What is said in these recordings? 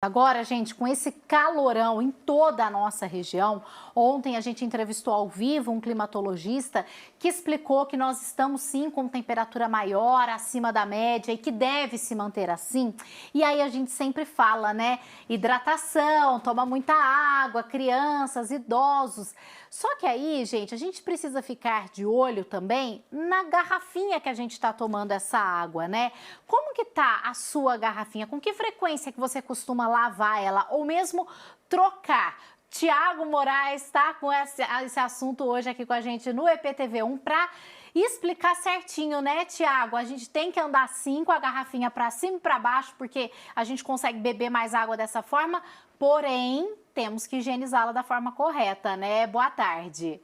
Agora, gente, com esse calorão em toda a nossa região, ontem a gente entrevistou ao vivo um climatologista que explicou que nós estamos sim com temperatura maior, acima da média e que deve se manter assim. E aí a gente sempre fala, né? Hidratação, toma muita água, crianças, idosos. Só que aí, gente, a gente precisa ficar de olho também na garrafinha que a gente está tomando essa água, né? Como que tá a sua garrafinha? Com que frequência que você costuma lavar ela ou mesmo trocar? Tiago Moraes está com esse assunto hoje aqui com a gente no EPTV1 para explicar certinho, né, Tiago? A gente tem que andar assim com a garrafinha para cima e para baixo porque a gente consegue beber mais água dessa forma, porém temos que higienizá-la da forma correta, né? Boa tarde.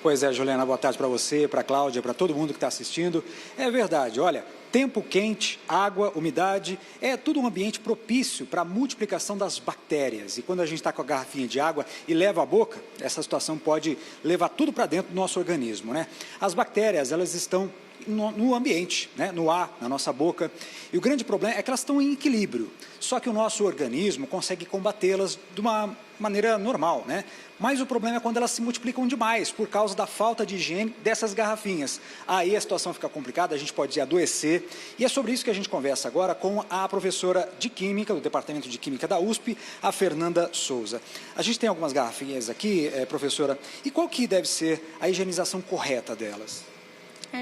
Pois é, Juliana, boa tarde para você, para a Cláudia, para todo mundo que está assistindo. É verdade, olha, tempo quente, água, umidade, é tudo um ambiente propício para a multiplicação das bactérias. E quando a gente está com a garrafinha de água e leva à boca, essa situação pode levar tudo para dentro do nosso organismo, né? As bactérias, elas estão no ambiente, né? No ar, na nossa boca. E o grande problema é que elas estão em equilíbrio. Só que o nosso organismo consegue combatê-las de uma maneira normal, né? Mas o problema é quando elas se multiplicam demais por causa da falta de higiene dessas garrafinhas. Aí a situação fica complicada, a gente pode adoecer. E é sobre isso que a gente conversa agora com a professora de Química, do Departamento de Química da USP, a Fernanda Souza. A gente tem algumas garrafinhas aqui, professora, e qual que deve ser a higienização correta delas?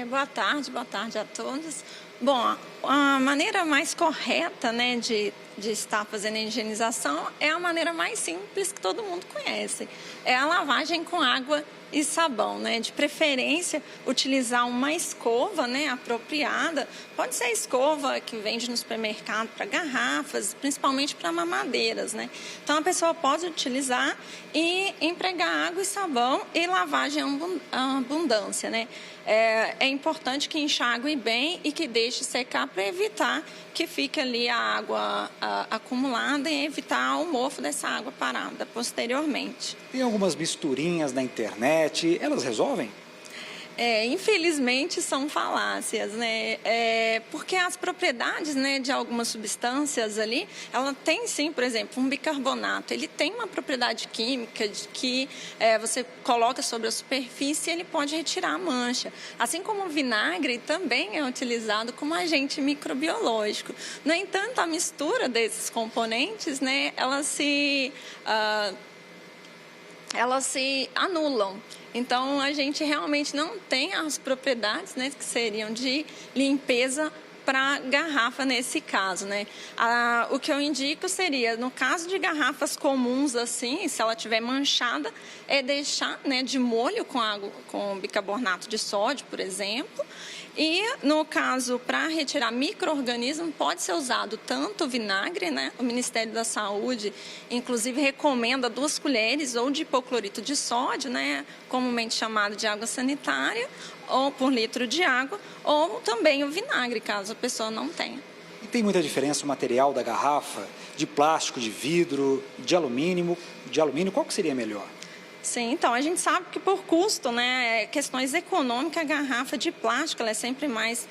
Boa tarde a todos. Bom, a maneira mais correta, né, de estar fazendo a higienização é a maneira mais simples que todo mundo conhece. É a lavagem com água e sabão, né? De preferência, utilizar uma escova, né, apropriada. Pode ser a escova que vende no supermercado para garrafas, principalmente para mamadeiras, né? Então, a pessoa pode utilizar e empregar água e sabão e lavagem à abundância, né? É importante que enxague bem e que deixe secar para evitar que fique ali a água acumulada e evitar o mofo dessa água parada posteriormente. Tem algumas misturinhas na internet, elas resolvem? Infelizmente são falácias, né? Porque as propriedades, né, de algumas substâncias ali, ela tem sim, por exemplo, um bicarbonato, ele tem uma propriedade química de que você coloca sobre a superfície e ele pode retirar a mancha. Assim como o vinagre também é utilizado como agente microbiológico. No entanto, a mistura desses componentes, né, elas se anulam. Então, a gente realmente não tem as propriedades, né, que seriam de limpeza para garrafa nesse caso, né? O que eu indico seria, no caso de garrafas comuns assim, se ela estiver manchada, é deixar, né, de molho com água, com bicarbonato de sódio, por exemplo. E, no caso, para retirar micro-organismo, pode ser usado tanto vinagre, né? O Ministério da Saúde, inclusive, recomenda 2 colheres ou de hipoclorito de sódio, né? Comumente chamado de água sanitária, ou por litro de água, ou também o vinagre, caso a pessoa não tenha. E tem muita diferença o material da garrafa, de plástico, de vidro, de alumínio, qual que seria melhor? Sim, então a gente sabe que por custo, né, questões econômicas, a garrafa de plástico ela é sempre mais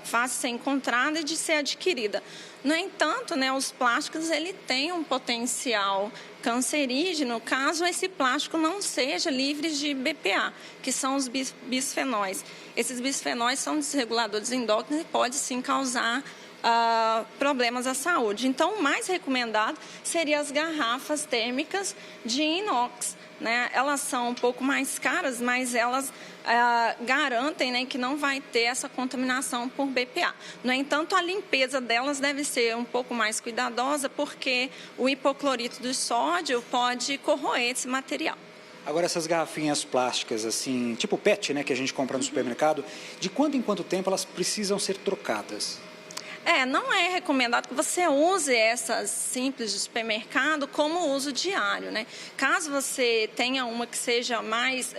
fácil de ser encontrada e de ser adquirida. No entanto, né, os plásticos ele tem um potencial cancerígeno caso esse plástico não seja livre de BPA, que são os bisfenóis. Esses bisfenóis são desreguladores endócrinos e pode sim causar problemas à saúde. Então, o mais recomendado seria as garrafas térmicas de inox, né? Elas são um pouco mais caras, mas elas garantem, né, que não vai ter essa contaminação por BPA. No entanto, a limpeza delas deve ser um pouco mais cuidadosa, porque o hipoclorito de sódio pode corroer esse material. Agora, essas garrafinhas plásticas, assim, tipo PET, né, que a gente compra no supermercado, de quanto em quanto tempo elas precisam ser trocadas? Não é recomendado que você use essas simples de supermercado como uso diário, né? Caso você tenha uma que seja mais...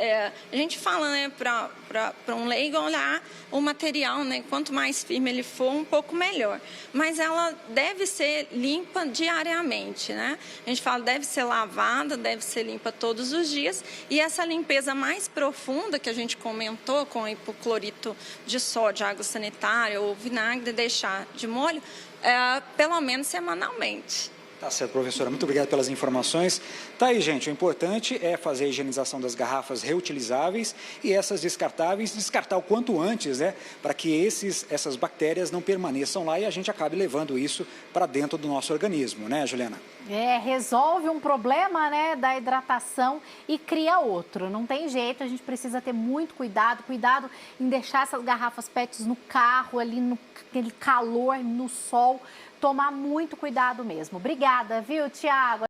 a gente fala, né, para um leigo olhar o material, né? Quanto mais firme ele for, um pouco melhor. Mas ela deve ser limpa diariamente, né? A gente fala deve ser lavada, deve ser limpa todos os dias. E essa limpeza mais profunda que a gente comentou com hipoclorito de sódio, água sanitária ou vinagre, deixar de molho, pelo menos semanalmente. Tá certo, professora. Muito obrigado pelas informações. Tá aí, gente. O importante é fazer a higienização das garrafas reutilizáveis e essas descartáveis, descartar o quanto antes, né? Para que essas bactérias não permaneçam lá e a gente acabe levando isso para dentro do nosso organismo, né, Juliana? Resolve um problema, né, da hidratação e cria outro. Não tem jeito, a gente precisa ter muito cuidado em deixar essas garrafas PETs no carro, ali no aquele calor, no sol. Tomar muito cuidado mesmo. Obrigada, viu, Tiago?